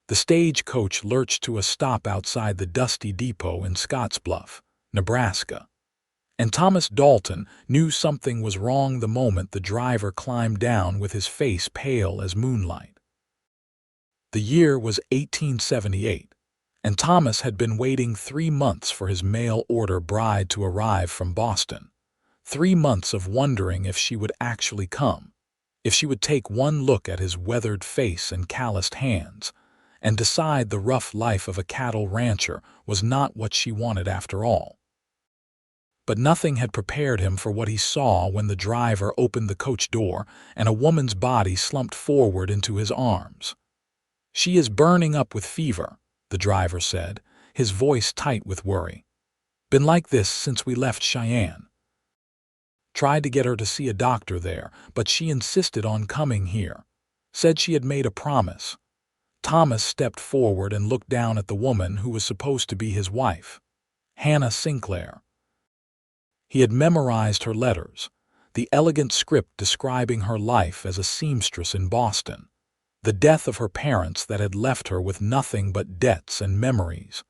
The stagecoach lurched to a stop outside the dusty depot in Scottsbluff, Nebraska. And Thomas Dalton knew something was wrong the moment the driver climbed down with his face pale as moonlight. The year was 1878, and Thomas had been waiting 3 months for his mail-order bride to arrive from Boston. 3 months of wondering if she would actually come, if she would take one look at his weathered face and calloused hands, and decide the rough life of a cattle rancher was not what she wanted after all. But nothing had prepared him for what he saw when the driver opened the coach door and a woman's body slumped forward into his arms. "She is burning up with fever," the driver said, his voice tight with worry. "Been like this since we left Cheyenne. Tried to get her to see a doctor there, but she insisted on coming here. Said she had made a promise." Thomas stepped forward and looked down at the woman who was supposed to be his wife, Hannah Sinclair. He had memorized her letters, the elegant script describing her life as a seamstress in Boston, the death of her parents that had left her with nothing but debts and memories,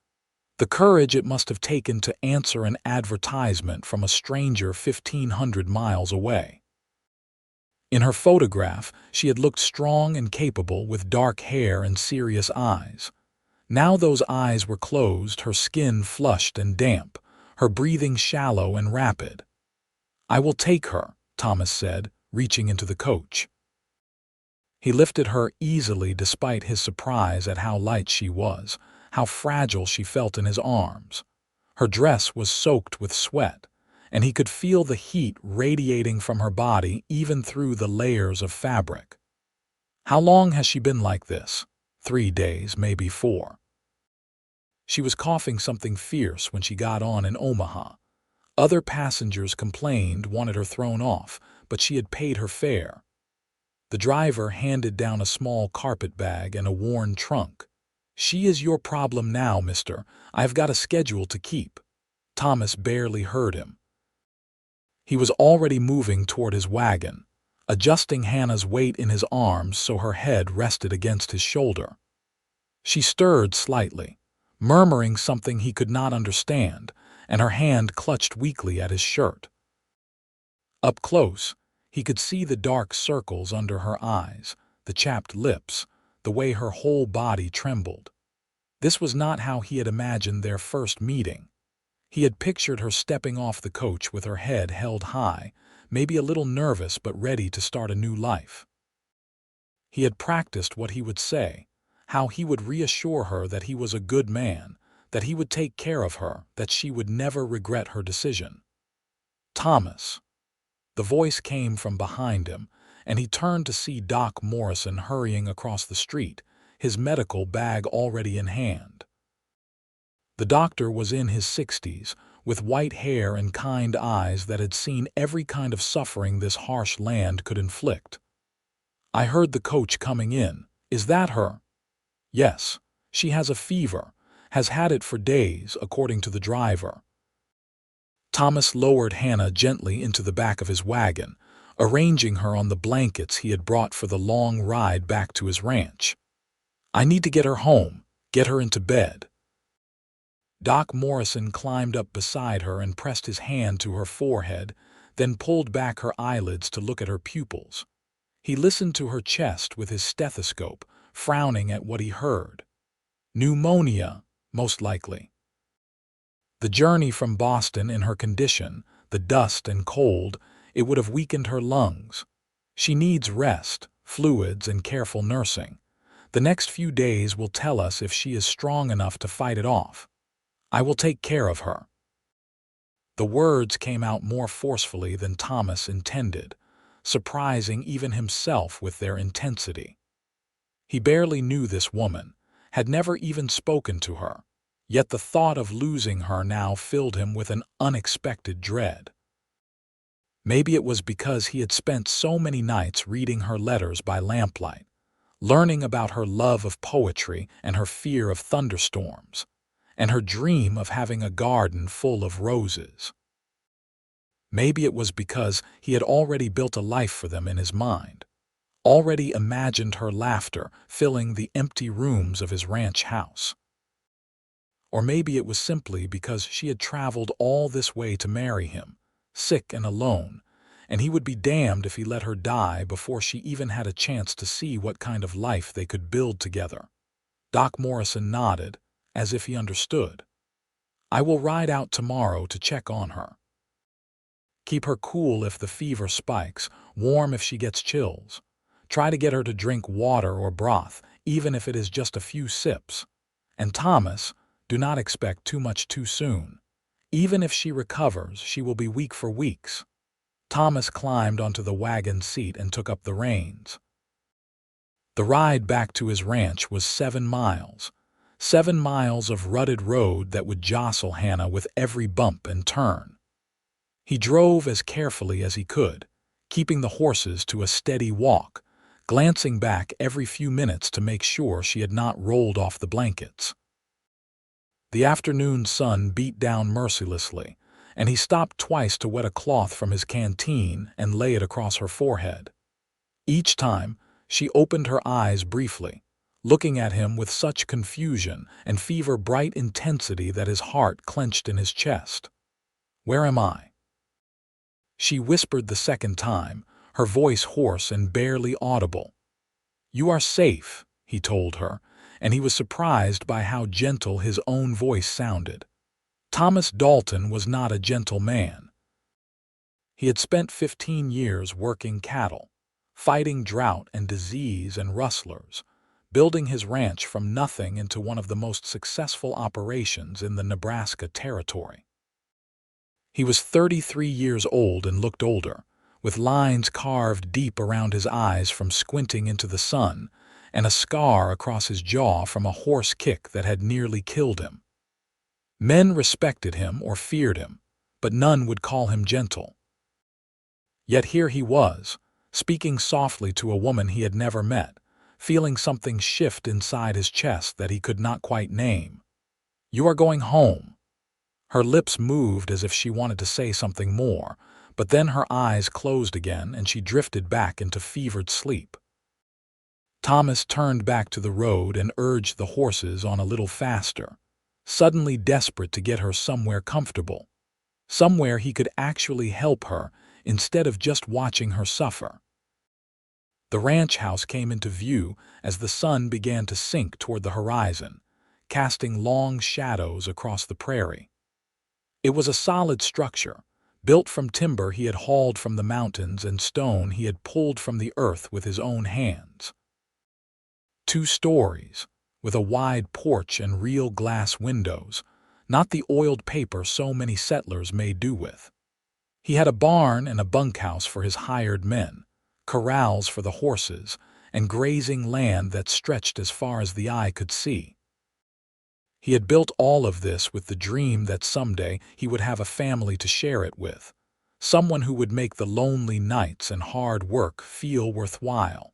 the courage it must have taken to answer an advertisement from a stranger 1,500 miles away. In her photograph, she had looked strong and capable with dark hair and serious eyes. Now those eyes were closed, her skin flushed and damp, her breathing shallow and rapid. "I will take her," Thomas said, reaching into the coach. He lifted her easily despite his surprise at how light she was, how fragile she felt in his arms. Her dress was soaked with sweat, and he could feel the heat radiating from her body even through the layers of fabric. "How long has she been like this?" 3 days, maybe 4. She was coughing something fierce when she got on in Omaha. Other passengers complained, wanted her thrown off, but she had paid her fare. The driver handed down a small carpet bag and a worn trunk. "She is your problem now, mister. I have got a schedule to keep." Thomas barely heard him. He was already moving toward his wagon, adjusting Hannah's weight in his arms so her head rested against his shoulder. She stirred slightly, murmuring something he could not understand, and her hand clutched weakly at his shirt. Up close, he could see the dark circles under her eyes, the chapped lips, the way her whole body trembled. This was not how he had imagined their first meeting. He had pictured her stepping off the coach with her head held high, maybe a little nervous but ready to start a new life. He had practiced what he would say, how he would reassure her that he was a good man, that he would take care of her, that she would never regret her decision. "Thomas." The voice came from behind him, and he turned to see Doc Morrison hurrying across the street, his medical bag already in hand. The doctor was in his 60s, with white hair and kind eyes that had seen every kind of suffering this harsh land could inflict. "I heard the coach coming in. Is that her?" "Yes. She has a fever, has had it for days, according to the driver." Thomas lowered Hannah gently into the back of his wagon, arranging her on the blankets he had brought for the long ride back to his ranch. "I need to get her home, get her into bed." Doc Morrison climbed up beside her and pressed his hand to her forehead, then pulled back her eyelids to look at her pupils. He listened to her chest with his stethoscope, frowning at what he heard. Pneumonia, most likely. The journey from Boston in her condition, the dust and cold, it would have weakened her lungs. She needs rest, fluids, and careful nursing. The next few days will tell us if she is strong enough to fight it off. "I will take care of her." The words came out more forcefully than Thomas intended, surprising even himself with their intensity. He barely knew this woman, had never even spoken to her, yet the thought of losing her now filled him with an unexpected dread. Maybe it was because he had spent so many nights reading her letters by lamplight, learning about her love of poetry and her fear of thunderstorms, and her dream of having a garden full of roses. Maybe it was because he had already built a life for them in his mind, already imagined her laughter filling the empty rooms of his ranch house. Or maybe it was simply because she had traveled all this way to marry him, sick and alone, and he would be damned if he let her die before she even had a chance to see what kind of life they could build together. Doc Morrison nodded, as if he understood. I will ride out tomorrow to check on her. Keep her cool if the fever spikes, warm if she gets chills. Try to get her to drink water or broth, even if it is just a few sips. And Thomas, do not expect too much too soon. Even if she recovers, she will be weak for weeks. Thomas climbed onto the wagon seat and took up the reins. The ride back to his ranch was 7 miles. 7 miles of rutted road that would jostle Hannah with every bump and turn. He drove as carefully as he could, keeping the horses to a steady walk, glancing back every few minutes to make sure she had not rolled off the blankets. The afternoon sun beat down mercilessly, and he stopped twice to wet a cloth from his canteen and lay it across her forehead. Each time, she opened her eyes briefly, looking at him with such confusion and fever-bright intensity that his heart clenched in his chest. "Where am I?" She whispered the second time, her voice hoarse and barely audible. "You are safe," he told her, and he was surprised by how gentle his own voice sounded. Thomas Dalton was not a gentle man. He had spent 15 years working cattle, fighting drought and disease and rustlers, building his ranch from nothing into one of the most successful operations in the Nebraska territory. He was 33 years old and looked older, with lines carved deep around his eyes from squinting into the sun, and a scar across his jaw from a horse kick that had nearly killed him. Men respected him or feared him, but none would call him gentle. Yet here he was, speaking softly to a woman he had never met, feeling something shift inside his chest that he could not quite name. "You are going home." Her lips moved as if she wanted to say something more, but then her eyes closed again and she drifted back into fevered sleep. Thomas turned back to the road and urged the horses on a little faster, suddenly desperate to get her somewhere comfortable, somewhere he could actually help her instead of just watching her suffer. The ranch house came into view as the sun began to sink toward the horizon, casting long shadows across the prairie. It was a solid structure, built from timber he had hauled from the mountains and stone he had pulled from the earth with his own hands. 2 stories, with a wide porch and real glass windows, not the oiled paper so many settlers made do with. He had a barn and a bunkhouse for his hired men, corrals for the horses, and grazing land that stretched as far as the eye could see. He had built all of this with the dream that someday he would have a family to share it with, someone who would make the lonely nights and hard work feel worthwhile.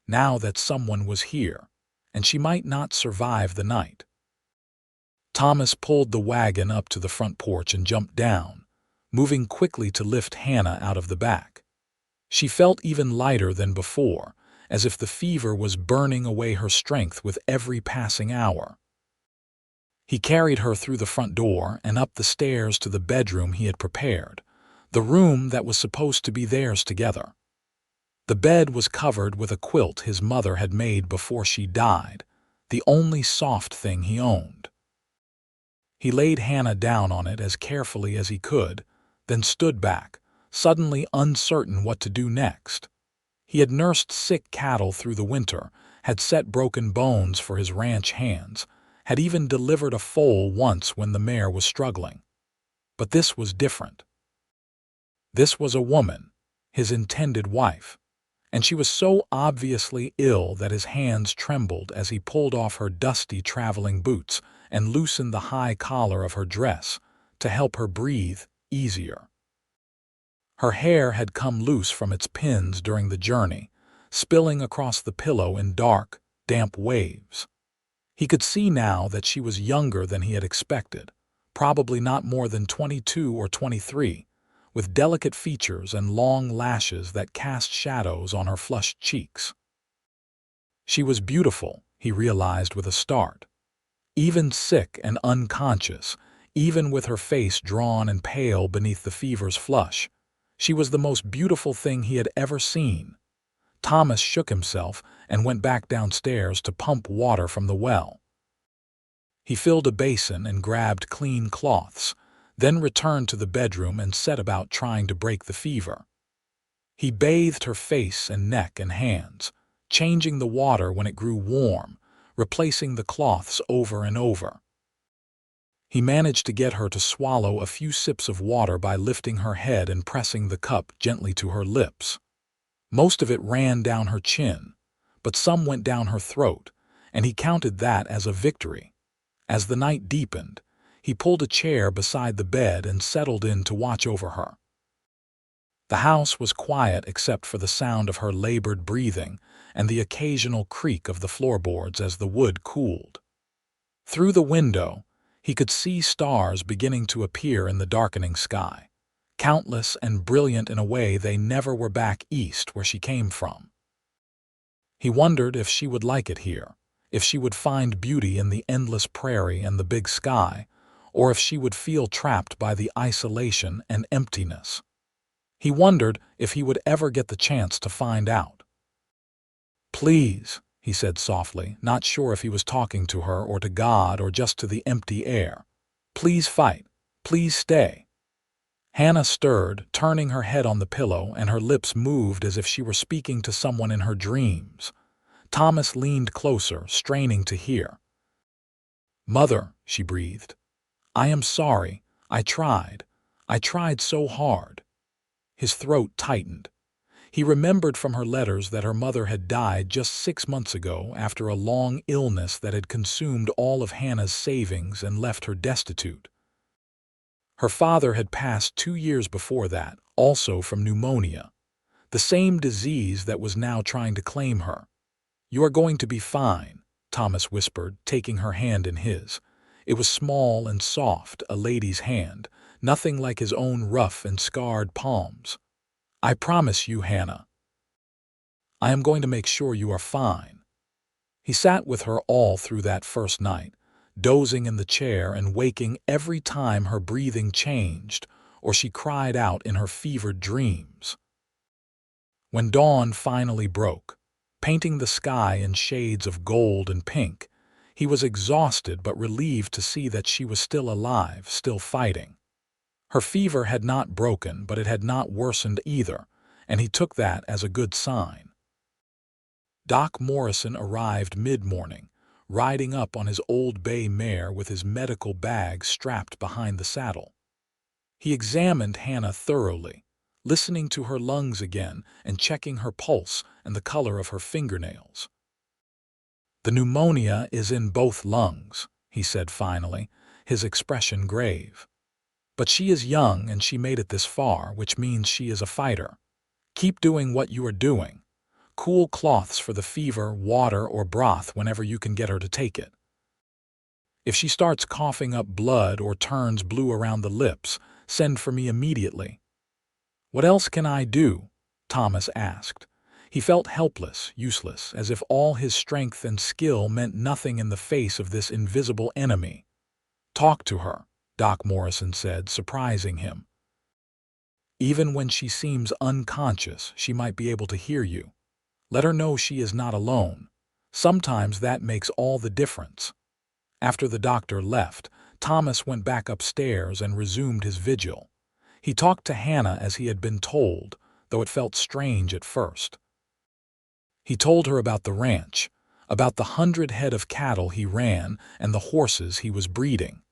Now that someone was here, and she might not survive the night. Thomas pulled the wagon up to the front porch and jumped down, moving quickly to lift Hannah out of the back. She felt even lighter than before, as if the fever was burning away her strength with every passing hour. He carried her through the front door and up the stairs to the bedroom he had prepared, the room that was supposed to be theirs together. The bed was covered with a quilt his mother had made before she died, the only soft thing he owned. He laid Hannah down on it as carefully as he could, then stood back, suddenly uncertain what to do next. He had nursed sick cattle through the winter, had set broken bones for his ranch hands, had even delivered a foal once when the mare was struggling. But this was different. This was a woman, his intended wife, and she was so obviously ill that his hands trembled as he pulled off her dusty traveling boots and loosened the high collar of her dress to help her breathe easier. Her hair had come loose from its pins during the journey, spilling across the pillow in dark, damp waves. He could see now that she was younger than he had expected, probably not more than 22 or 23, with delicate features and long lashes that cast shadows on her flushed cheeks. She was beautiful, he realized with a start. Even sick and unconscious, even with her face drawn and pale beneath the fever's flush, she was the most beautiful thing he had ever seen. Thomas shook himself and went back downstairs to pump water from the well. He filled a basin and grabbed clean cloths, then returned to the bedroom and set about trying to break the fever. He bathed her face and neck and hands, changing the water when it grew warm, replacing the cloths over and over. He managed to get her to swallow a few sips of water by lifting her head and pressing the cup gently to her lips. Most of it ran down her chin, but some went down her throat, and he counted that as a victory. As the night deepened, he pulled a chair beside the bed and settled in to watch over her. The house was quiet except for the sound of her labored breathing and the occasional creak of the floorboards as the wood cooled. Through the window, he could see stars beginning to appear in the darkening sky, countless and brilliant in a way they never were back east where she came from. He wondered if she would like it here, if she would find beauty in the endless prairie and the big sky, or if she would feel trapped by the isolation and emptiness. He wondered if he would ever get the chance to find out. "Please," he said softly, not sure if he was talking to her or to God or just to the empty air. "Please fight. Please stay." Hannah stirred, turning her head on the pillow, and her lips moved as if she were speaking to someone in her dreams. Thomas leaned closer, straining to hear. "Mother," she breathed. "I am sorry. I tried so hard." His throat tightened. He remembered from her letters that her mother had died just 6 months ago after a long illness that had consumed all of Hannah's savings and left her destitute. Her father had passed 2 years before that, also from pneumonia, the same disease that was now trying to claim her. "You are going to be fine," Thomas whispered, taking her hand in his. It was small and soft, a lady's hand, nothing like his own rough and scarred palms. "I promise you, Hannah. I am going to make sure you are fine." He sat with her all through that first night, dozing in the chair and waking every time her breathing changed or she cried out in her fevered dreams. When dawn finally broke, painting the sky in shades of gold and pink, he was exhausted but relieved to see that she was still alive, still fighting. Her fever had not broken, but it had not worsened either, and he took that as a good sign. Doc Morrison arrived mid-morning, riding up on his old bay mare with his medical bag strapped behind the saddle. He examined Hannah thoroughly, listening to her lungs again and checking her pulse and the color of her fingernails. "The pneumonia is in both lungs," he said finally, his expression grave. "But she is young and she made it this far, which means she is a fighter. Keep doing what you are doing. Cool cloths for the fever, water, or broth whenever you can get her to take it. If she starts coughing up blood or turns blue around the lips, send for me immediately." "What else can I do?" Thomas asked. He felt helpless, useless, as if all his strength and skill meant nothing in the face of this invisible enemy. "Talk to her," Doc Morrison said, surprising him. "Even when she seems unconscious, she might be able to hear you. Let her know she is not alone. Sometimes that makes all the difference." After the doctor left, Thomas went back upstairs and resumed his vigil. He talked to Hannah as he had been told, though it felt strange at first. He told her about the ranch, about the 100 head of cattle he ran and the horses he was breeding.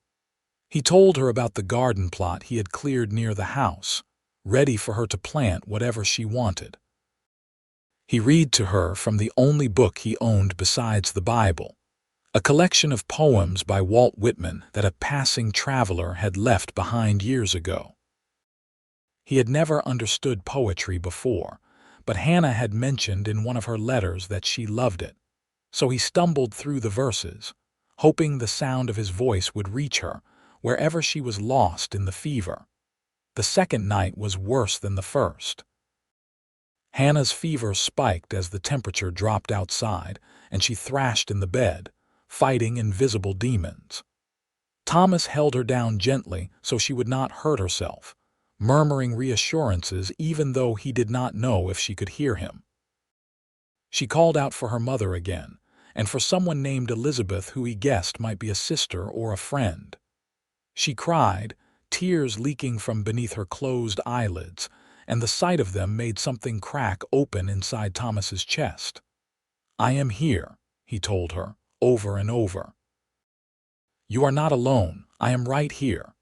He told her about the garden plot he had cleared near the house, ready for her to plant whatever she wanted. He read to her from the only book he owned besides the Bible, a collection of poems by Walt Whitman that a passing traveler had left behind years ago. He had never understood poetry before, but Hannah had mentioned in one of her letters that she loved it, so he stumbled through the verses, hoping the sound of his voice would reach her wherever she was lost in the fever. The second night was worse than the first. Hannah's fever spiked as the temperature dropped outside, and she thrashed in the bed, fighting invisible demons. Thomas held her down gently so she would not hurt herself, murmuring reassurances even though he did not know if she could hear him. She called out for her mother again, and for someone named Elizabeth who he guessed might be a sister or a friend. She cried, tears leaking from beneath her closed eyelids, and the sight of them made something crack open inside Thomas's chest. "I am here," he told her, over and over. "You are not alone. I am right here."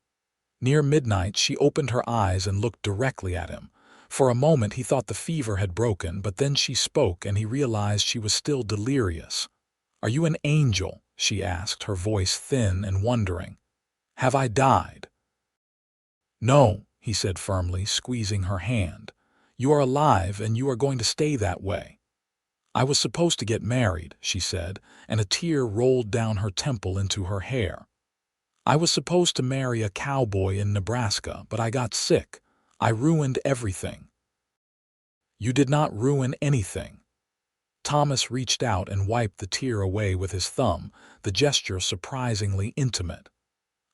Near midnight, she opened her eyes and looked directly at him. For a moment he thought the fever had broken, but then she spoke and he realized she was still delirious. "Are you an angel?" she asked, her voice thin and wondering. "Have I died?" "No," he said firmly, squeezing her hand. "You are alive and you are going to stay that way." "I was supposed to get married," she said, and a tear rolled down her temple into her hair. "I was supposed to marry a cowboy in Nebraska, but I got sick. I ruined everything." "You did not ruin anything." Thomas reached out and wiped the tear away with his thumb, the gesture surprisingly intimate.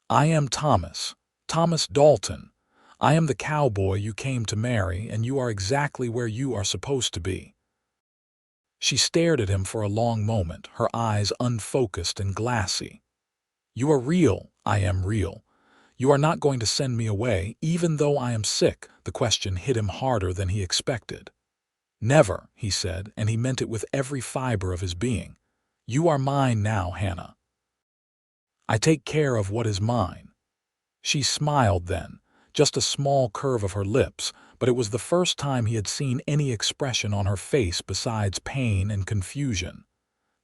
"I am Thomas, Thomas Dalton. I am the cowboy you came to marry, and you are exactly where you are supposed to be." She stared at him for a long moment, her eyes unfocused and glassy. "You are real. I am real. You are not going to send me away, even though I am sick." The question hit him harder than he expected. "Never," he said, and he meant it with every fiber of his being. "You are mine now, Hannah. I take care of what is mine." She smiled then, just a small curve of her lips, but it was the first time he had seen any expression on her face besides pain and confusion.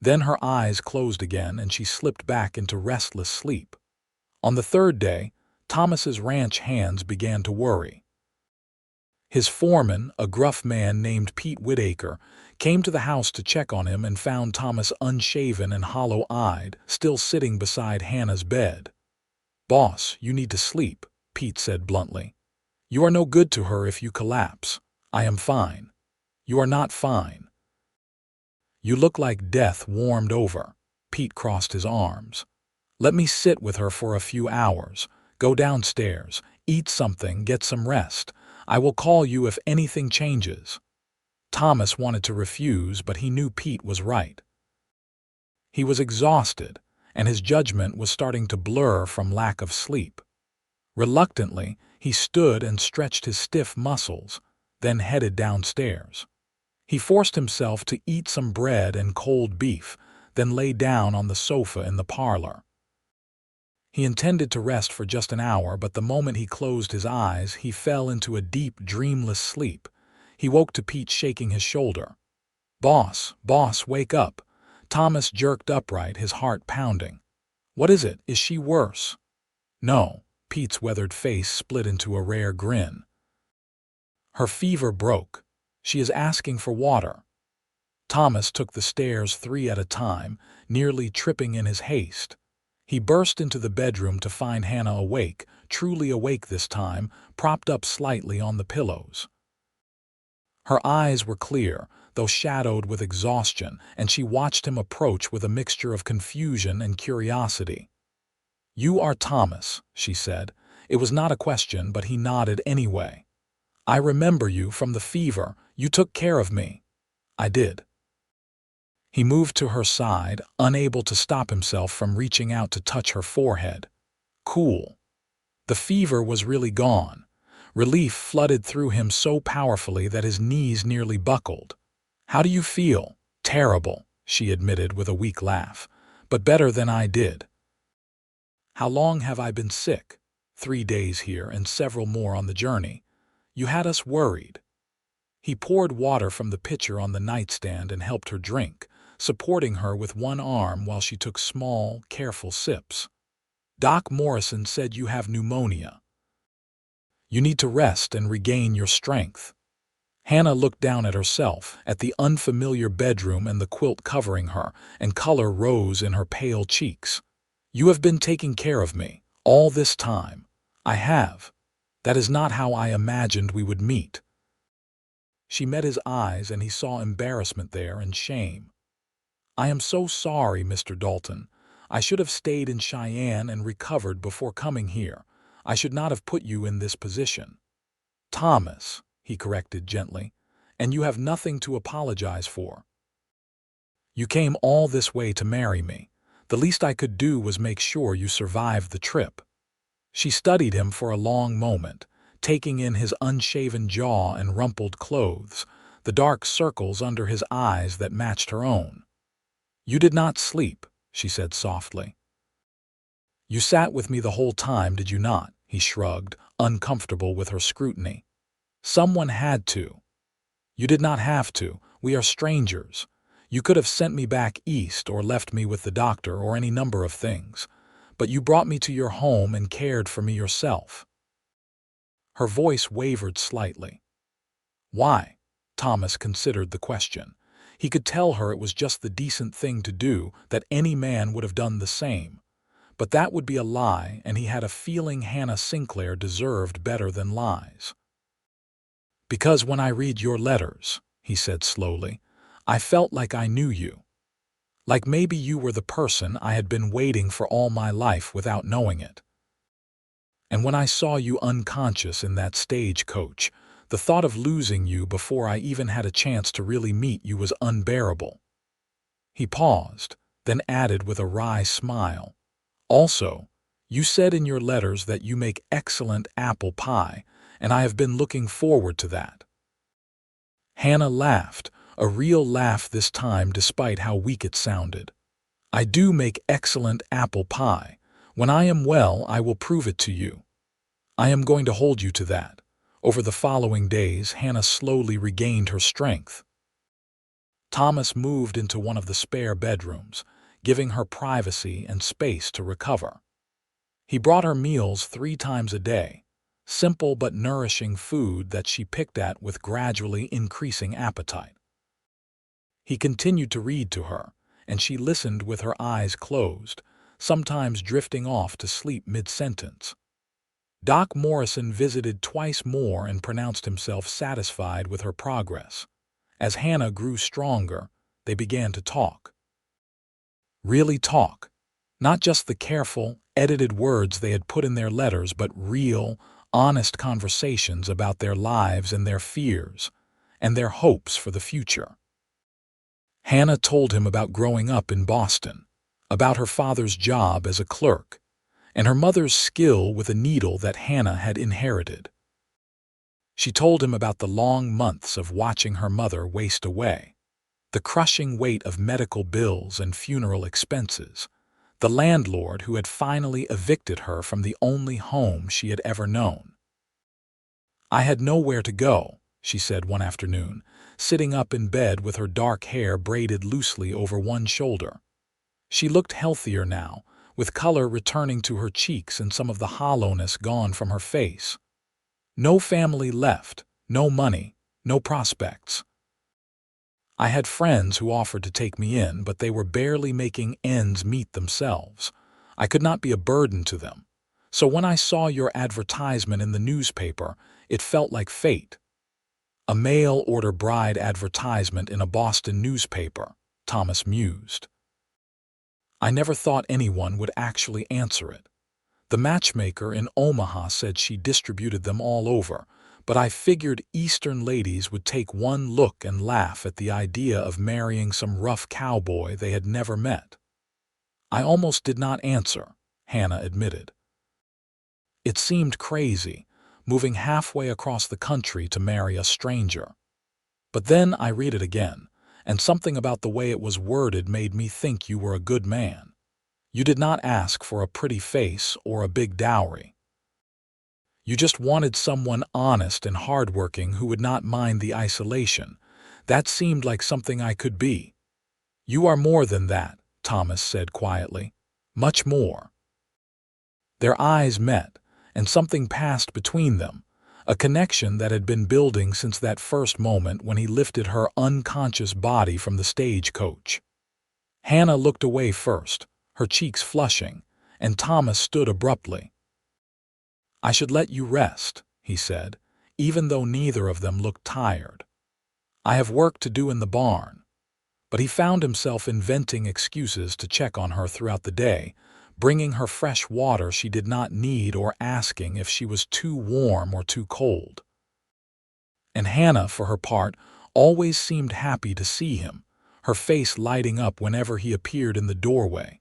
Then her eyes closed again and she slipped back into restless sleep. On the third day, Thomas's ranch hands began to worry. His foreman, a gruff man named Pete Whitaker, came to the house to check on him and found Thomas unshaven and hollow-eyed, still sitting beside Hannah's bed. "Boss, you need to sleep," Pete said bluntly. "You are no good to her if you collapse. I am fine." "You are not fine. You look like death warmed over." Pete crossed his arms. "Let me sit with her for a few hours. Go downstairs, eat something, get some rest. I will call you if anything changes." Thomas wanted to refuse, but he knew Pete was right. He was exhausted, and his judgment was starting to blur from lack of sleep. Reluctantly, he stood and stretched his stiff muscles, then headed downstairs. He forced himself to eat some bread and cold beef, then lay down on the sofa in the parlor. He intended to rest for just an hour, but the moment he closed his eyes, he fell into a deep, dreamless sleep. He woke to Pete shaking his shoulder. Boss, wake up." Thomas jerked upright, his heart pounding. "What is it? Is she worse?" "No." Pete's weathered face split into a rare grin. "Her fever broke. She is asking for water." Thomas took the stairs 3 at a time, nearly tripping in his haste. He burst into the bedroom to find Hannah awake, truly awake this time, propped up slightly on the pillows. Her eyes were clear, though shadowed with exhaustion, and she watched him approach with a mixture of confusion and curiosity. "You are Thomas," she said. It was not a question, but he nodded anyway. "I remember you from the fever. You took care of me." "I did." He moved to her side, unable to stop himself from reaching out to touch her forehead. Cool. The fever was really gone. Relief flooded through him so powerfully that his knees nearly buckled. "How do you feel?" "Terrible," she admitted with a weak laugh. "But better than I did." "How long have I been sick?" 3 days here and several more on the journey. You had us worried." He poured water from the pitcher on the nightstand and helped her drink, supporting her with one arm while she took small, careful sips. "Doc Morrison said you have pneumonia. You need to rest and regain your strength." Hannah looked down at herself, at the unfamiliar bedroom and the quilt covering her, and color rose in her pale cheeks. "You have been taking care of me, all this time." "I have." That is not how I imagined we would meet." She met his eyes, and he saw embarrassment there and shame. "I am so sorry, Mr. Dalton. I should have stayed in Cheyenne and recovered before coming here. I should not have put you in this position." "Thomas," he corrected gently, "and you have nothing to apologize for. You came all this way to marry me. The least I could do was make sure you survived the trip." She studied him for a long moment, taking in his unshaven jaw and rumpled clothes, the dark circles under his eyes that matched her own. "You did not sleep," she said softly. "You sat with me the whole time, did you not?" He shrugged, uncomfortable with her scrutiny. "Someone had to." "You did not have to. We are strangers. You could have sent me back east or left me with the doctor or any number of things. But you brought me to your home and cared for me yourself." Her voice wavered slightly. "Why?" Thomas considered the question. He could tell her it was just the decent thing to do, that any man would have done the same. But that would be a lie, and he had a feeling Hannah Sinclair deserved better than lies. "Because when I read your letters," he said slowly, "I felt like I knew you. Like maybe you were the person I had been waiting for all my life without knowing it. And when I saw you unconscious in that stagecoach, the thought of losing you before I even had a chance to really meet you was unbearable." He paused, then added with a wry smile, "Also, you said in your letters that you make excellent apple pie, and I have been looking forward to that." Hannah laughed, a real laugh this time despite how weak it sounded. "I do make excellent apple pie. When I am well, I will prove it to you. I am going to hold you to that." Over the following days, Hannah slowly regained her strength. Thomas moved into one of the spare bedrooms, giving her privacy and space to recover. He brought her meals 3 times a day, simple but nourishing food that she picked at with gradually increasing appetite. He continued to read to her, and she listened with her eyes closed, sometimes drifting off to sleep mid-sentence. Doc Morrison visited twice more and pronounced himself satisfied with her progress. As Hannah grew stronger, they began to talk. Really talk. Not just the careful, edited words they had put in their letters, but real, honest conversations about their lives and their fears, and their hopes for the future. Hannah told him about growing up in Boston, about her father's job as a clerk, and her mother's skill with a needle that Hannah had inherited. She told him about the long months of watching her mother waste away, the crushing weight of medical bills and funeral expenses, the landlord who had finally evicted her from the only home she had ever known. "I had nowhere to go," she said one afternoon, sitting up in bed with her dark hair braided loosely over one shoulder. She looked healthier now, with color returning to her cheeks and some of the hollowness gone from her face. "No family left, no money, no prospects. I had friends who offered to take me in, but they were barely making ends meet themselves. I could not be a burden to them. So when I saw your advertisement in the newspaper, it felt like fate." "A mail-order bride advertisement in a Boston newspaper," Thomas mused. "I never thought anyone would actually answer it. The matchmaker in Omaha said she distributed them all over, but I figured Eastern ladies would take one look and laugh at the idea of marrying some rough cowboy they had never met." "I almost did not answer," Hannah admitted. "It seemed crazy, moving halfway across the country to marry a stranger. But then I read it again, and something about the way it was worded made me think you were a good man. You did not ask for a pretty face or a big dowry. You just wanted someone honest and hardworking who would not mind the isolation. That seemed like something I could be." "You are more than that," Thomas said quietly. "Much more." Their eyes met, and something passed between them, a connection that had been building since that first moment when he lifted her unconscious body from the stagecoach. Hannah looked away first, her cheeks flushing, and Thomas stood abruptly. "I should let you rest," he said, even though neither of them looked tired. "I have work to do in the barn." But he found himself inventing excuses to check on her throughout the day, bringing her fresh water she did not need or asking if she was too warm or too cold. And Hannah, for her part, always seemed happy to see him, her face lighting up whenever he appeared in the doorway.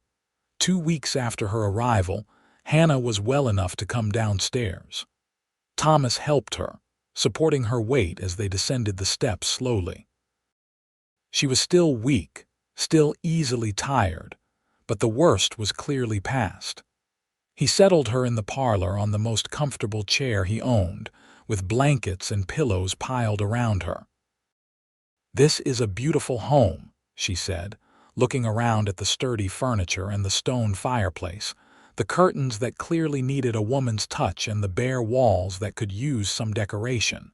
2 weeks after her arrival, Hannah was well enough to come downstairs. Thomas helped her, supporting her weight as they descended the steps slowly. She was still weak, still easily tired, but the worst was clearly past. He settled her in the parlor on the most comfortable chair he owned, with blankets and pillows piled around her. "This is a beautiful home," she said, looking around at the sturdy furniture and the stone fireplace, the curtains that clearly needed a woman's touch and the bare walls that could use some decoration.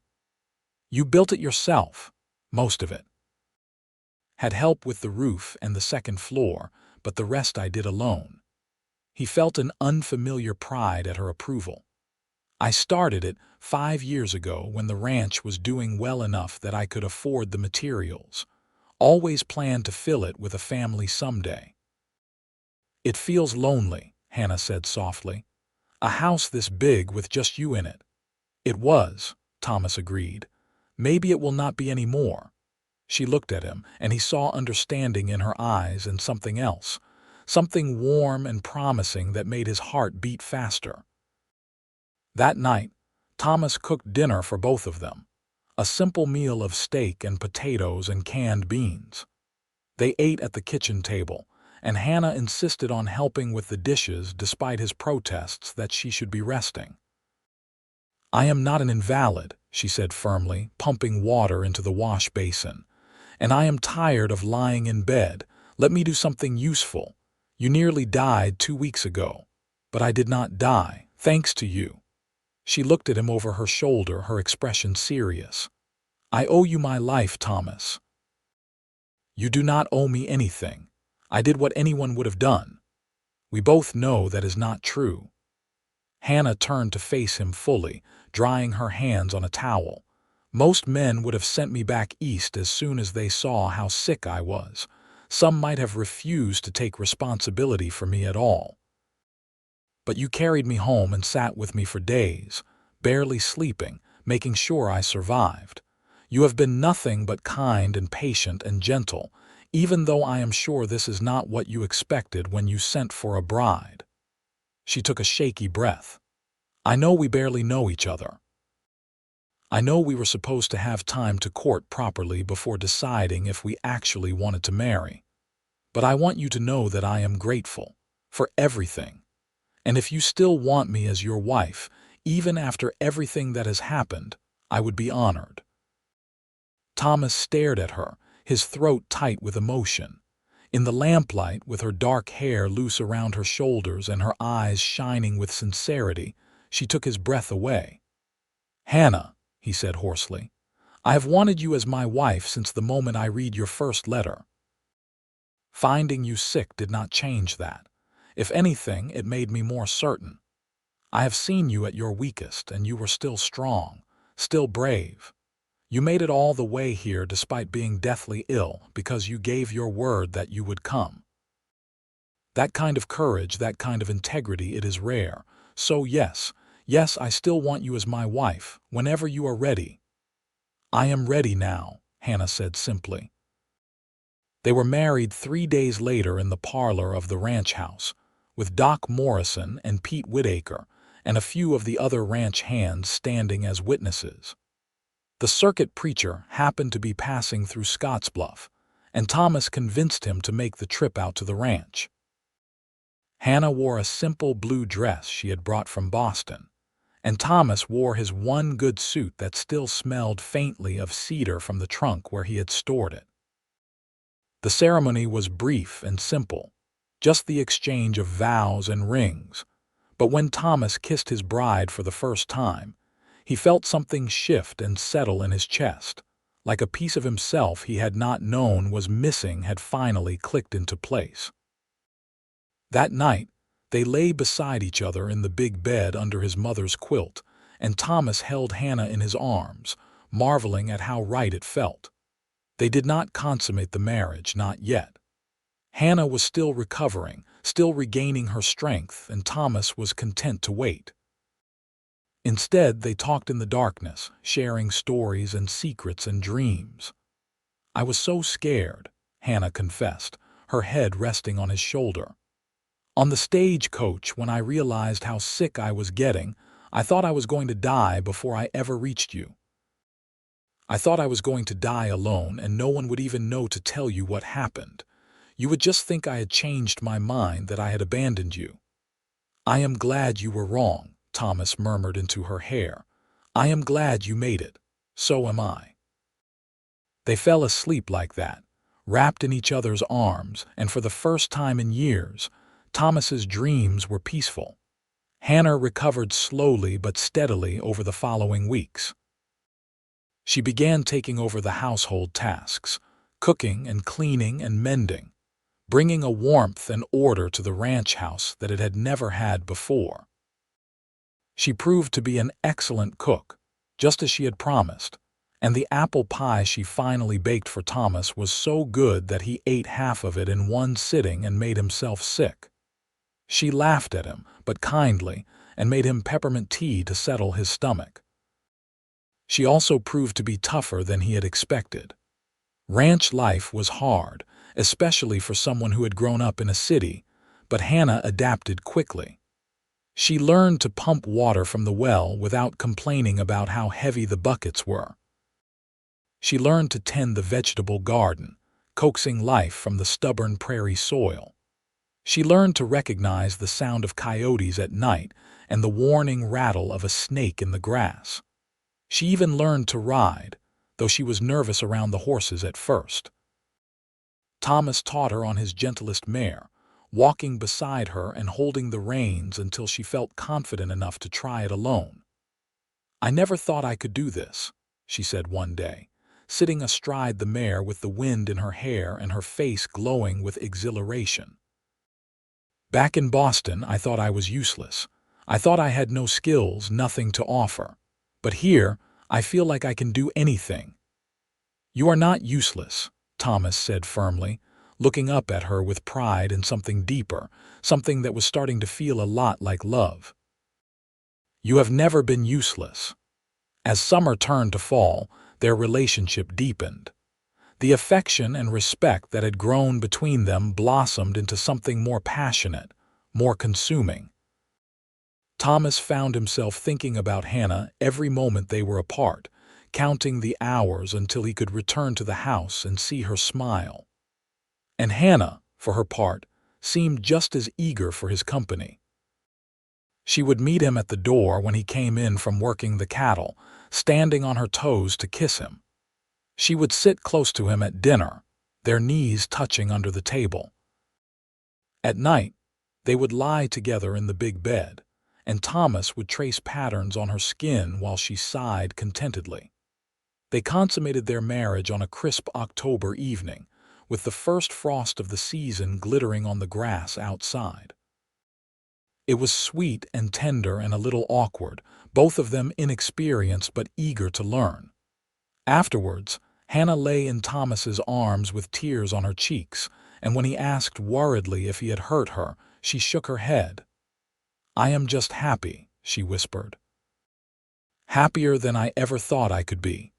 "You built it yourself, most of it." "Had help with the roof and the second floor, but the rest I did alone." He felt an unfamiliar pride at her approval. "I started it 5 years ago when the ranch was doing well enough that I could afford the materials. Always planned to fill it with a family someday." "It feels lonely," Hannah said softly. "A house this big with just you in it." "It was," Thomas agreed. "Maybe it will not be any more." She looked at him, and he saw understanding in her eyes and something else, something warm and promising that made his heart beat faster. That night, Thomas cooked dinner for both of them, a simple meal of steak and potatoes and canned beans. They ate at the kitchen table, and Hannah insisted on helping with the dishes despite his protests that she should be resting. "I am not an invalid," she said firmly, pumping water into the wash basin. "And I am tired of lying in bed. Let me do something useful. You nearly died 2 weeks ago. But I did not die, thanks to you." She looked at him over her shoulder, her expression serious. "I owe you my life, Thomas." "You do not owe me anything. I did what anyone would have done." "We both know that is not true." Hannah turned to face him fully, drying her hands on a towel. "Most men would have sent me back east as soon as they saw how sick I was. Some might have refused to take responsibility for me at all. But you carried me home and sat with me for days, barely sleeping, making sure I survived. You have been nothing but kind and patient and gentle, even though I am sure this is not what you expected when you sent for a bride." She took a shaky breath. "I know we barely know each other. I know we were supposed to have time to court properly before deciding if we actually wanted to marry. But I want you to know that I am grateful for everything. And if you still want me as your wife, even after everything that has happened, I would be honored." Thomas stared at her, his throat tight with emotion. In the lamplight, with her dark hair loose around her shoulders and her eyes shining with sincerity, she took his breath away. "Hannah," he said hoarsely, "I have wanted you as my wife since the moment I read your first letter. Finding you sick did not change that. If anything, it made me more certain. I have seen you at your weakest, and you were still strong, still brave. You made it all the way here despite being deathly ill because you gave your word that you would come. That kind of courage, that kind of integrity, it is rare. So yes, I still want you as my wife, whenever you are ready." "I am ready now," Hannah said simply. They were married 3 days later in the parlor of the ranch house, with Doc Morrison and Pete Whitaker and a few of the other ranch hands standing as witnesses. The circuit preacher happened to be passing through Scottsbluff, and Thomas convinced him to make the trip out to the ranch. Hannah wore a simple blue dress she had brought from Boston, and Thomas wore his one good suit that still smelled faintly of cedar from the trunk where he had stored it. The ceremony was brief and simple, just the exchange of vows and rings, but when Thomas kissed his bride for the first time, he felt something shift and settle in his chest, like a piece of himself he had not known was missing had finally clicked into place. That night, they lay beside each other in the big bed under his mother's quilt, and Thomas held Hannah in his arms, marveling at how right it felt. They did not consummate the marriage, not yet. Hannah was still recovering, still regaining her strength, and Thomas was content to wait. Instead, they talked in the darkness, sharing stories and secrets and dreams. "I was so scared," Hannah confessed, her head resting on his shoulder. "On the stagecoach, when I realized how sick I was getting, I thought I was going to die before I ever reached you. I thought I was going to die alone, and no one would even know to tell you what happened. You would just think I had changed my mind, that I had abandoned you." "I am glad you were wrong," Thomas murmured into her hair. "I am glad you made it. So am I." They fell asleep like that, wrapped in each other's arms, and for the first time in years, Thomas's dreams were peaceful. Hannah recovered slowly but steadily over the following weeks. She began taking over the household tasks, cooking and cleaning and mending, bringing a warmth and order to the ranch house that it had never had before. She proved to be an excellent cook, just as she had promised, and the apple pie she finally baked for Thomas was so good that he ate half of it in one sitting and made himself sick. She laughed at him, but kindly, and made him peppermint tea to settle his stomach. She also proved to be tougher than he had expected. Ranch life was hard, especially for someone who had grown up in a city, but Hannah adapted quickly. She learned to pump water from the well without complaining about how heavy the buckets were. She learned to tend the vegetable garden, coaxing life from the stubborn prairie soil. She learned to recognize the sound of coyotes at night and the warning rattle of a snake in the grass. She even learned to ride, though she was nervous around the horses at first. Thomas taught her on his gentlest mare, walking beside her and holding the reins until she felt confident enough to try it alone. "I never thought I could do this," she said one day, sitting astride the mare with the wind in her hair and her face glowing with exhilaration. "Back in Boston, I thought I was useless. I thought I had no skills, nothing to offer. But here, I feel like I can do anything." "You are not useless," Thomas said firmly, looking up at her with pride and something deeper, something that was starting to feel a lot like love. "You have never been useless." As summer turned to fall, their relationship deepened. The affection and respect that had grown between them blossomed into something more passionate, more consuming. Thomas found himself thinking about Hannah every moment they were apart, counting the hours until he could return to the house and see her smile. And Hannah, for her part, seemed just as eager for his company. She would meet him at the door when he came in from working the cattle, standing on her toes to kiss him. She would sit close to him at dinner, their knees touching under the table. At night, they would lie together in the big bed, and Thomas would trace patterns on her skin while she sighed contentedly. They consummated their marriage on a crisp October evening, with the first frost of the season glittering on the grass outside. It was sweet and tender and a little awkward, both of them inexperienced but eager to learn. Afterwards, Hannah lay in Thomas's arms with tears on her cheeks, and when he asked worriedly if he had hurt her, she shook her head. "I am just happy," she whispered. "Happier than I ever thought I could be.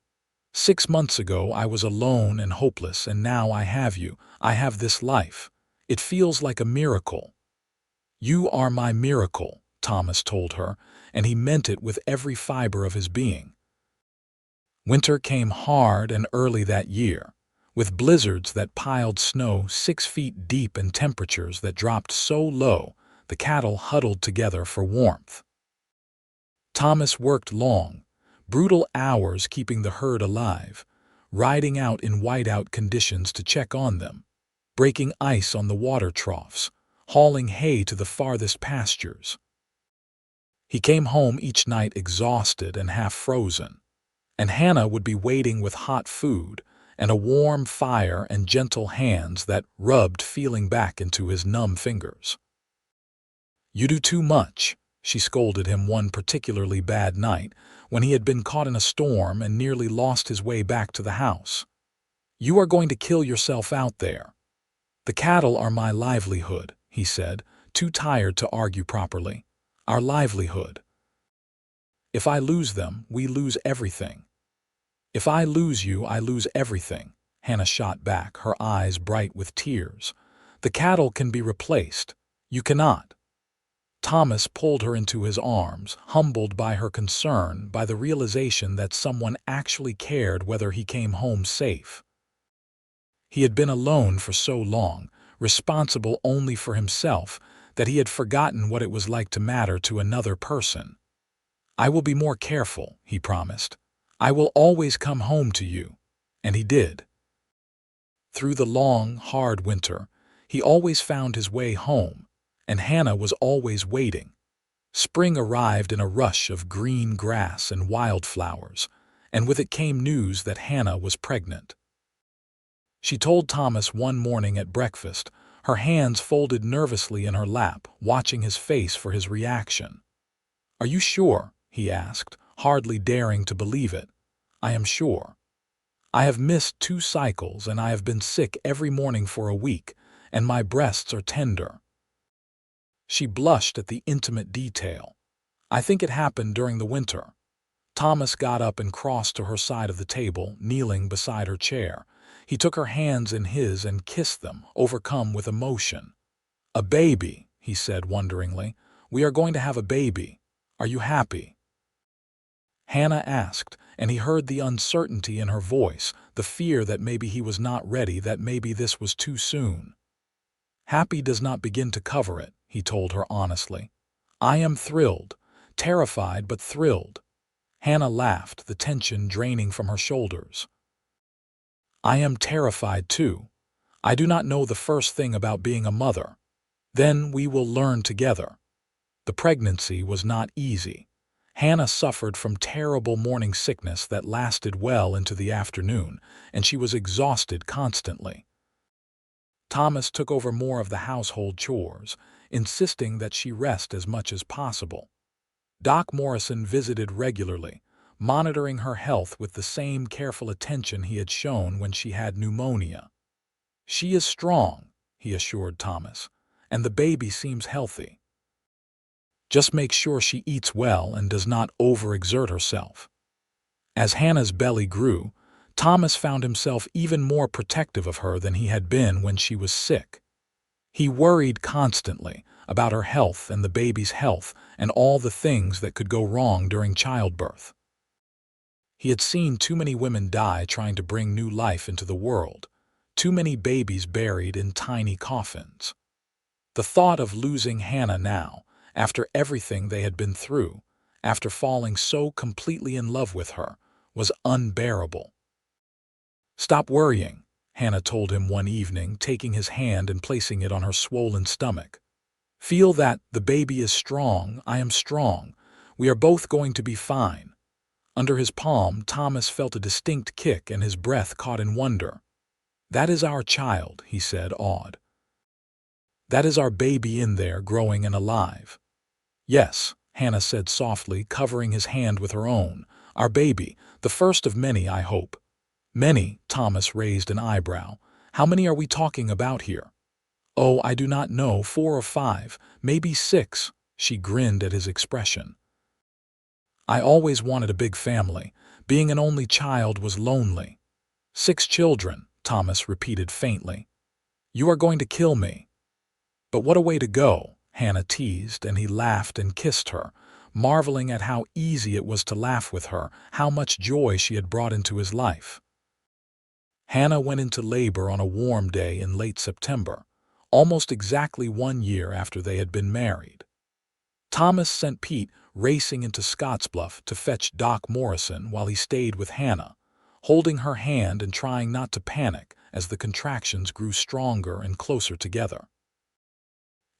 6 months ago I was alone and hopeless, and now I have you. I have this life. It feels like a miracle." "You are my miracle," Thomas told her, and he meant it with every fiber of his being. Winter came hard and early that year, with blizzards that piled snow 6 feet deep and temperatures that dropped so low the cattle huddled together for warmth. Thomas worked long, brutal hours keeping the herd alive, riding out in whiteout conditions to check on them, breaking ice on the water troughs, hauling hay to the farthest pastures. He came home each night exhausted and half frozen, and Hannah would be waiting with hot food and a warm fire and gentle hands that rubbed feeling back into his numb fingers. "You do too much," she scolded him one particularly bad night when he had been caught in a storm and nearly lost his way back to the house. "You are going to kill yourself out there." "The cattle are my livelihood," he said, too tired to argue properly. "Our livelihood. If I lose them, we lose everything." "If I lose you, I lose everything," Hannah shot back, her eyes bright with tears. "The cattle can be replaced. You cannot." Thomas pulled her into his arms, humbled by her concern, by the realization that someone actually cared whether he came home safe. He had been alone for so long, responsible only for himself, that he had forgotten what it was like to matter to another person. "I will be more careful," he promised. "I will always come home to you." And he did. Through the long, hard winter, he always found his way home, and Hannah was always waiting. Spring arrived in a rush of green grass and wildflowers, and with it came news that Hannah was pregnant. She told Thomas one morning at breakfast, her hands folded nervously in her lap, watching his face for his reaction. "Are you sure?" he asked, hardly daring to believe it. "I am sure. I have missed 2 cycles, and I have been sick every morning for a week, and my breasts are tender." She blushed at the intimate detail. "I think it happened during the winter." Thomas got up and crossed to her side of the table, kneeling beside her chair. He took her hands in his and kissed them, overcome with emotion. "A baby," he said wonderingly. "We are going to have a baby. Are you happy?" Hannah asked, and he heard the uncertainty in her voice, the fear that maybe he was not ready, that maybe this was too soon. "Happy does not begin to cover it," he told her honestly. "I am thrilled, terrified but thrilled." Hannah laughed, the tension draining from her shoulders. "I am terrified too. I do not know the first thing about being a mother. Then we will learn together." The pregnancy was not easy. Hannah suffered from terrible morning sickness that lasted well into the afternoon, and she was exhausted constantly. Thomas took over more of the household chores, insisting that she rest as much as possible. Doc Morrison visited regularly, monitoring her health with the same careful attention he had shown when she had pneumonia. "She is strong," he assured Thomas, "and the baby seems healthy. Just make sure she eats well and does not overexert herself." As Hannah's belly grew, Thomas found himself even more protective of her than he had been when she was sick. He worried constantly about her health and the baby's health and all the things that could go wrong during childbirth. He had seen too many women die trying to bring new life into the world, too many babies buried in tiny coffins. The thought of losing Hannah now, after everything they had been through, after falling so completely in love with her, was unbearable. "Stop worrying," Hannah told him one evening, taking his hand and placing it on her swollen stomach. "Feel that the baby is strong, I am strong. We are both going to be fine." Under his palm, Thomas felt a distinct kick and his breath caught in wonder. "That is our child," he said, awed. "That is our baby in there, growing and alive." "Yes," Hannah said softly, covering his hand with her own. "Our baby, the first of many, I hope." "Many?" Thomas raised an eyebrow. "How many are we talking about here?" "Oh, I do not know, 4 or 5, maybe 6, she grinned at his expression. "I always wanted a big family. Being an only child was lonely." 6 children, Thomas repeated faintly. "You are going to kill me." "But what a way to go," Hannah teased, and he laughed and kissed her, marveling at how easy it was to laugh with her, how much joy she had brought into his life. Hannah went into labor on a warm day in late September, almost exactly 1 year after they had been married. Thomas sent Pete racing into Scottsbluff to fetch Doc Morrison while he stayed with Hannah, holding her hand and trying not to panic as the contractions grew stronger and closer together.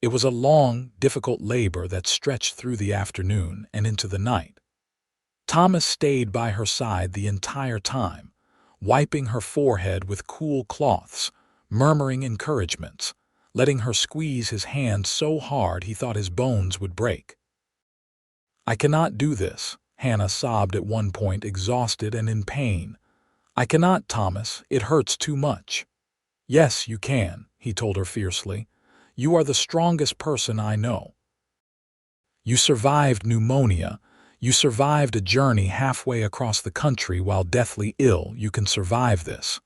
It was a long, difficult labor that stretched through the afternoon and into the night. Thomas stayed by her side the entire time, wiping her forehead with cool cloths, murmuring encouragements, letting her squeeze his hand so hard he thought his bones would break. "I cannot do this," Hannah sobbed at one point, exhausted and in pain. "I cannot, Thomas. It hurts too much." "Yes, you can," he told her fiercely. "You are the strongest person I know. You survived pneumonia. You survived a journey halfway across the country while deathly ill. You can survive this.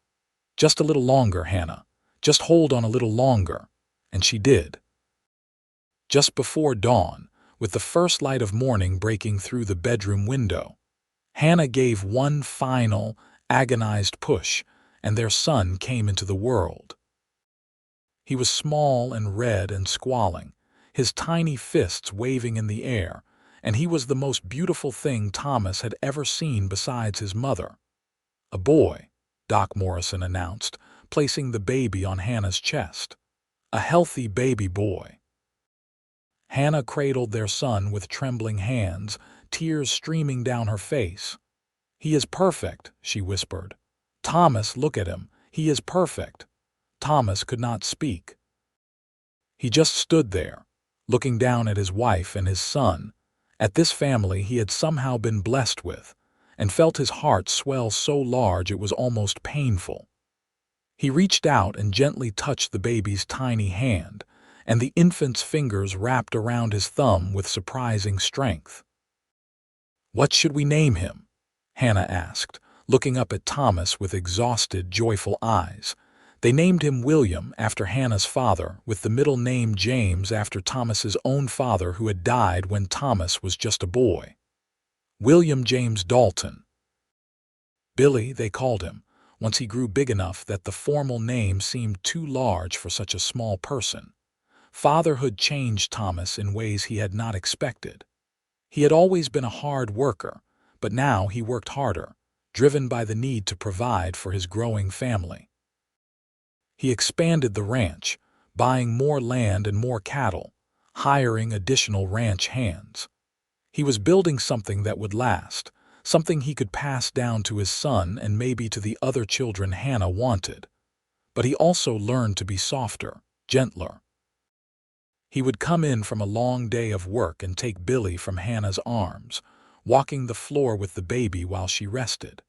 Just a little longer, Hannah. Just hold on a little longer." And she did. Just before dawn, with the first light of morning breaking through the bedroom window, Hannah gave one final, agonized push, and their son came into the world. He was small and red and squalling, his tiny fists waving in the air, and he was the most beautiful thing Thomas had ever seen besides his mother. "A boy," Doc Morrison announced, placing the baby on Hannah's chest. "A healthy baby boy." Hannah cradled their son with trembling hands, tears streaming down her face. "He is perfect," she whispered. "Thomas, look at him. He is perfect." Thomas could not speak. He just stood there, looking down at his wife and his son, at this family he had somehow been blessed with, and felt his heart swell so large it was almost painful. He reached out and gently touched the baby's tiny hand, and the infant's fingers wrapped around his thumb with surprising strength. "What should we name him?" Hannah asked, looking up at Thomas with exhausted, joyful eyes. They named him William after Hannah's father, with the middle name James after Thomas's own father who had died when Thomas was just a boy. William James Dalton. Billy, they called him, once he grew big enough that the formal name seemed too large for such a small person. Fatherhood changed Thomas in ways he had not expected. He had always been a hard worker, but now he worked harder, driven by the need to provide for his growing family. He expanded the ranch, buying more land and more cattle, hiring additional ranch hands. He was building something that would last, something he could pass down to his son and maybe to the other children Hannah wanted. But he also learned to be softer, gentler. He would come in from a long day of work and take Billy from Hannah's arms, walking the floor with the baby while she rested.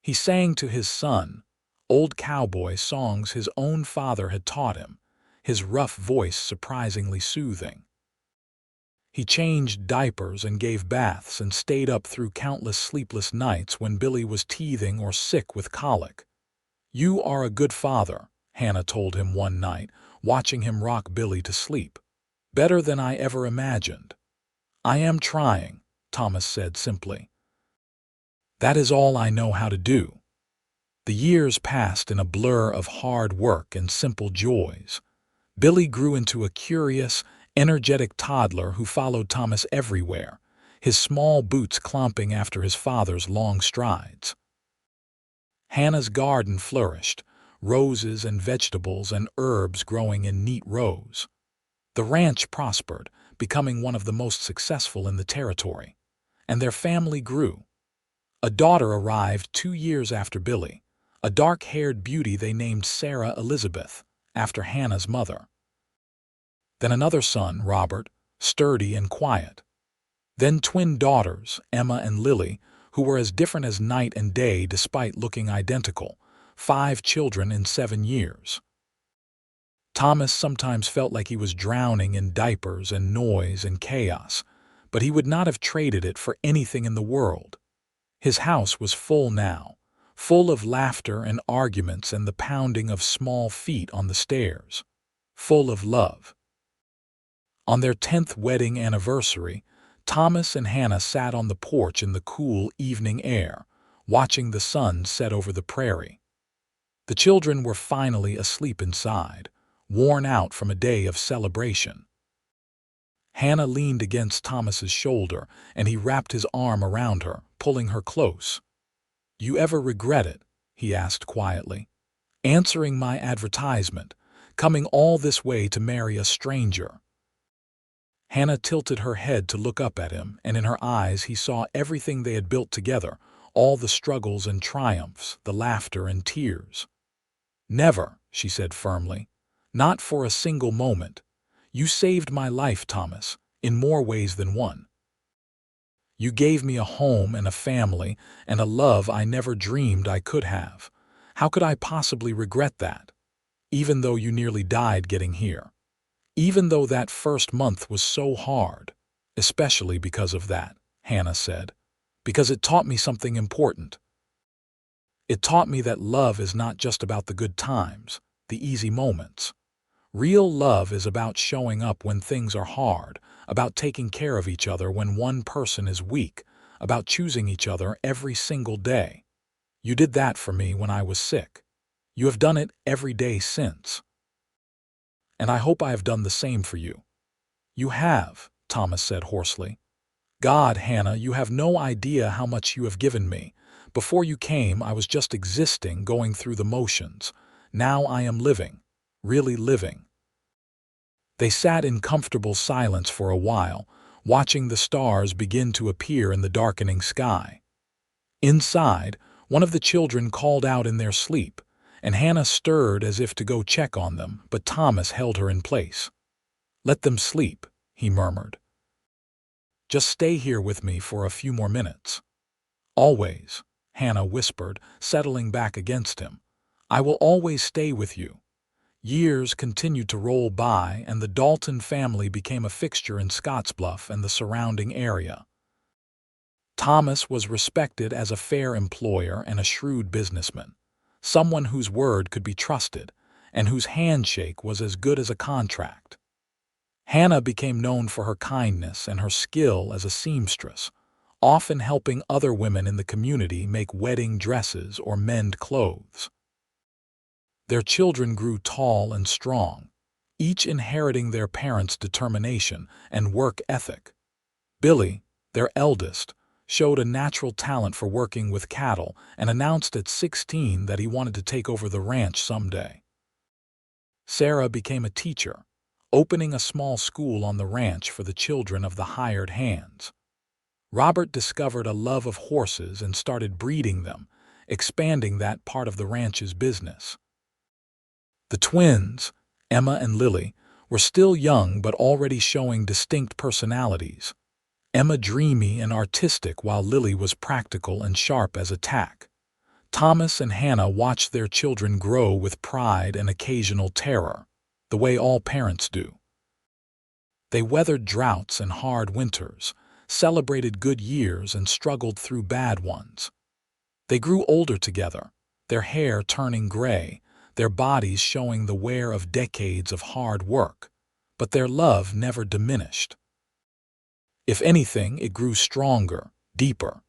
He sang to his son, old cowboy songs his own father had taught him, his rough voice surprisingly soothing. He changed diapers and gave baths and stayed up through countless sleepless nights when Billy was teething or sick with colic. "You are a good father," Hannah told him one night, watching him rock Billy to sleep. "Better than I ever imagined." "I am trying," Thomas said simply. "That is all I know how to do." The years passed in a blur of hard work and simple joys. Billy grew into a curious, energetic toddler who followed Thomas everywhere, his small boots clomping after his father's long strides. Hannah's garden flourished, roses and vegetables and herbs growing in neat rows. The ranch prospered, becoming one of the most successful in the territory, and their family grew. A daughter arrived 2 years after Billy, a dark-haired beauty they named Sarah Elizabeth, after Hannah's mother. Then another son, Robert, sturdy and quiet. Then twin daughters, Emma and Lily, who were as different as night and day despite looking identical, 5 children in 7 years. Thomas sometimes felt like he was drowning in diapers and noise and chaos, but he would not have traded it for anything in the world. His house was full now, full of laughter and arguments and the pounding of small feet on the stairs, full of love. On their 10th wedding anniversary, Thomas and Hannah sat on the porch in the cool evening air, watching the sun set over the prairie. The children were finally asleep inside, worn out from a day of celebration. Hannah leaned against Thomas's shoulder, and he wrapped his arm around her, pulling her close. "You ever regret it?" he asked quietly. "Answering my advertisement, coming all this way to marry a stranger?" Hannah tilted her head to look up at him, and in her eyes he saw everything they had built together, all the struggles and triumphs, the laughter and tears. "Never," she said firmly. "Not for a single moment. You saved my life, Thomas, in more ways than one." You gave me a home and a family and a love I never dreamed I could have. How could I possibly regret that? Even though you nearly died getting here. Even though that first month was so hard. Especially because of that, Hannah said. Because it taught me something important. It taught me that love is not just about the good times, the easy moments. Real love is about showing up when things are hard, about taking care of each other when one person is weak, about choosing each other every single day. You did that for me when I was sick. You have done it every day since. And I hope I have done the same for you. You have, Thomas said hoarsely. God, Hannah, you have no idea how much you have given me. Before you came, I was just existing, going through the motions. Now I am living, really living. They sat in comfortable silence for a while, watching the stars begin to appear in the darkening sky. Inside, one of the children called out in their sleep, and Hannah stirred as if to go check on them, but Thomas held her in place. Let them sleep, he murmured. Just stay here with me for a few more minutes. Always, Hannah whispered, settling back against him. I will always stay with you. Years continued to roll by, and the Dalton family became a fixture in Scottsbluff and the surrounding area. Thomas was respected as a fair employer and a shrewd businessman, someone whose word could be trusted, and whose handshake was as good as a contract. Hannah became known for her kindness and her skill as a seamstress, often helping other women in the community make wedding dresses or mend clothes. Their children grew tall and strong, each inheriting their parents' determination and work ethic. Billy, their eldest, showed a natural talent for working with cattle and announced at 16 that he wanted to take over the ranch someday. Sarah became a teacher, opening a small school on the ranch for the children of the hired hands. Robert discovered a love of horses and started breeding them, expanding that part of the ranch's business. The twins, Emma and Lily, were still young but already showing distinct personalities. Emma dreamy and artistic while Lily was practical and sharp as a tack. Thomas and Hannah watched their children grow with pride and occasional terror, the way all parents do. They weathered droughts and hard winters, celebrated good years and struggled through bad ones. They grew older together, their hair turning gray, their bodies showing the wear of decades of hard work, but their love never diminished. If anything, it grew stronger, deeper,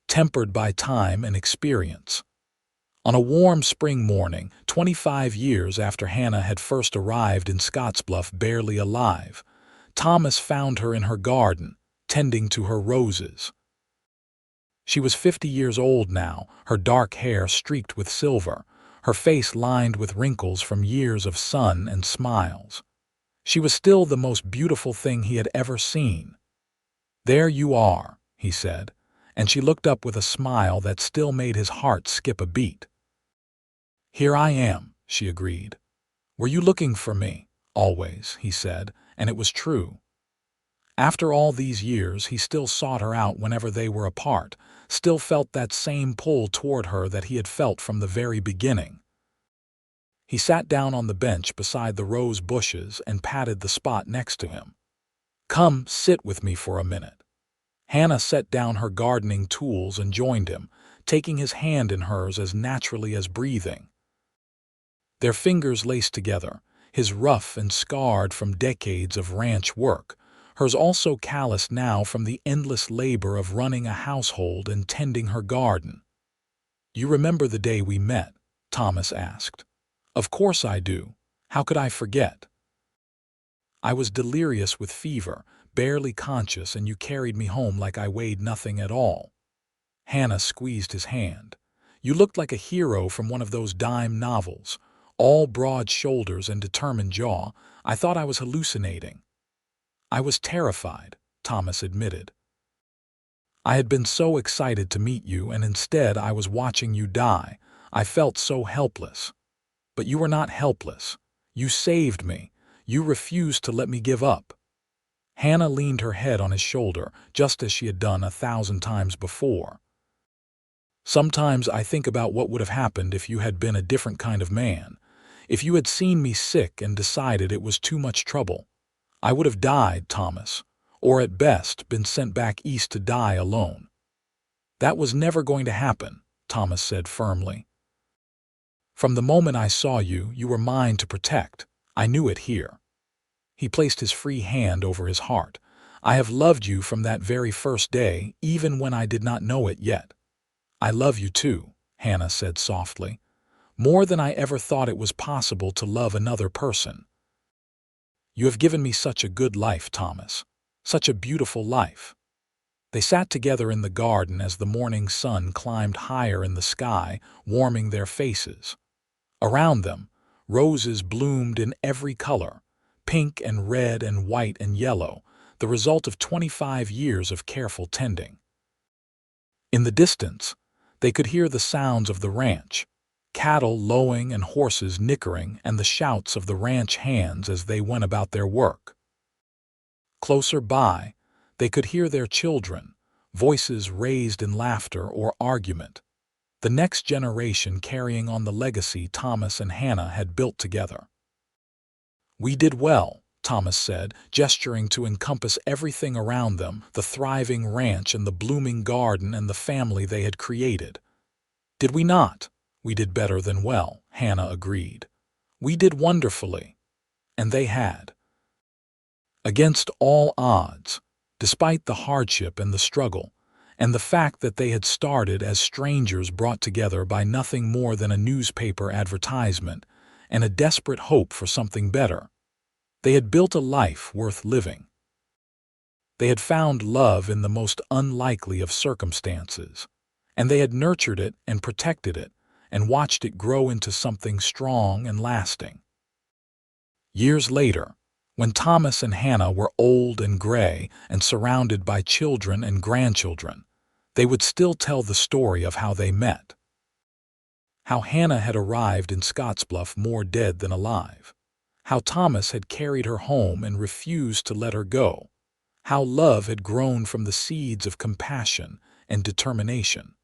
tempered by time and experience. On a warm spring morning, 25 years after Hannah had first arrived in Scottsbluff barely alive, Thomas found her in her garden, tending to her roses. She was 50 years old now, her dark hair streaked with silver, her face lined with wrinkles from years of sun and smiles. She was still the most beautiful thing he had ever seen. There you are, he said, and she looked up with a smile that still made his heart skip a beat. Here I am, she agreed. Were you looking for me? Always, he said, and it was true. After all these years, he still sought her out whenever they were apart, still felt that same pull toward her that he had felt from the very beginning. He sat down on the bench beside the rose bushes and patted the spot next to him. Come, sit with me for a minute. Hannah set down her gardening tools and joined him, taking his hand in hers as naturally as breathing. Their fingers laced together, his rough and scarred from decades of ranch work, hers also calloused now from the endless labor of running a household and tending her garden. You remember the day we met? Thomas asked. Of course I do. How could I forget? I was delirious with fever, barely conscious, and you carried me home like I weighed nothing at all. Hannah squeezed his hand. You looked like a hero from one of those dime novels, all broad shoulders and determined jaw. I thought I was hallucinating. I was terrified, Thomas admitted. I had been so excited to meet you, and instead I was watching you die. I felt so helpless. But you were not helpless. You saved me. You refused to let me give up. Hannah leaned her head on his shoulder, just as she had done 1,000 times before. Sometimes I think about what would have happened if you had been a different kind of man. If you had seen me sick and decided it was too much trouble. I would have died, Thomas, or at best been sent back east to die alone. That was never going to happen, Thomas said firmly. From the moment I saw you, you were mine to protect. I knew it here. He placed his free hand over his heart. I have loved you from that very first day, even when I did not know it yet. I love you too, Hannah said softly, more than I ever thought it was possible to love another person. You have given me such a good life, Thomas, such a beautiful life. They sat together in the garden as the morning sun climbed higher in the sky, warming their faces. Around them, roses bloomed in every color, pink and red and white and yellow, the result of 25 years of careful tending. In the distance, they could hear the sounds of the ranch, cattle lowing and horses nickering, and the shouts of the ranch hands as they went about their work. Closer by, they could hear their children, voices raised in laughter or argument, the next generation carrying on the legacy Thomas and Hannah had built together. We did well, Thomas said, gesturing to encompass everything around them, the thriving ranch and the blooming garden and the family they had created. Did we not? We did better than well, Hannah agreed. We did wonderfully. And they had. Against all odds, despite the hardship and the struggle, and the fact that they had started as strangers brought together by nothing more than a newspaper advertisement and a desperate hope for something better, they had built a life worth living. They had found love in the most unlikely of circumstances, and they had nurtured it and protected it and watched it grow into something strong and lasting. Years later, when Thomas and Hannah were old and gray and surrounded by children and grandchildren, they would still tell the story of how they met. How Hannah had arrived in Scottsbluff more dead than alive. How Thomas had carried her home and refused to let her go. How love had grown from the seeds of compassion and determination.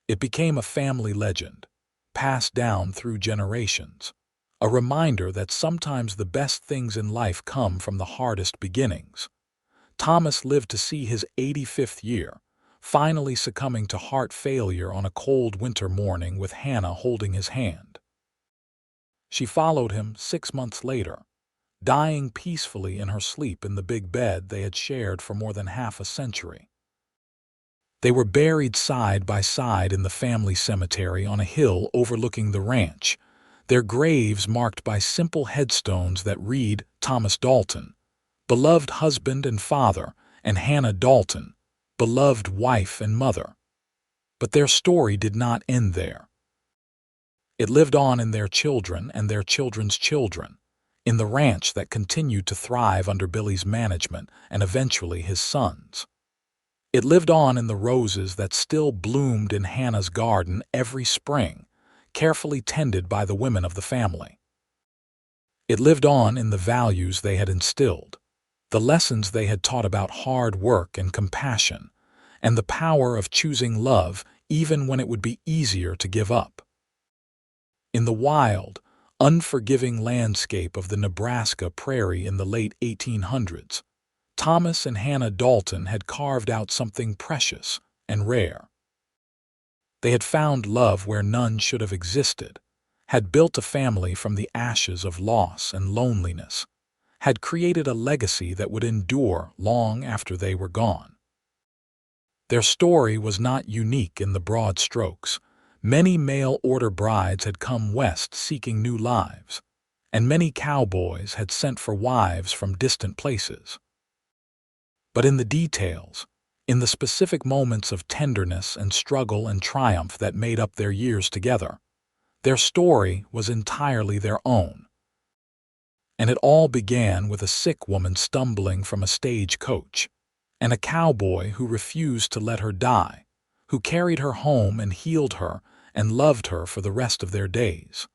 It became a family legend, passed down through generations. A reminder that sometimes the best things in life come from the hardest beginnings. Thomas lived to see his 85th year, finally succumbing to heart failure on a cold winter morning with Hannah holding his hand. She followed him 6 months later, dying peacefully in her sleep in the big bed they had shared for more than half a century. They were buried side by side in the family cemetery on a hill overlooking the ranch, their graves marked by simple headstones that read Thomas Dalton, beloved husband and father, and Hannah Dalton, beloved wife and mother. But their story did not end there. It lived on in their children and their children's children, in the ranch that continued to thrive under Billy's management and eventually his sons. It lived on in the roses that still bloomed in Hannah's garden every spring, carefully tended by the women of the family. It lived on in the values they had instilled, the lessons they had taught about hard work and compassion, and the power of choosing love even when it would be easier to give up. In the wild, unforgiving landscape of the Nebraska prairie in the late 1800s, Thomas and Hannah Dalton had carved out something precious and rare. They had found love where none should have existed, had built a family from the ashes of loss and loneliness, had created a legacy that would endure long after they were gone. Their story was not unique in the broad strokes. Many mail-order brides had come west seeking new lives, and many cowboys had sent for wives from distant places. But in the details, in the specific moments of tenderness and struggle and triumph that made up their years together, their story was entirely their own. And it all began with a sick woman stumbling from a stagecoach, and a cowboy who refused to let her die, who carried her home and healed her and loved her for the rest of their days.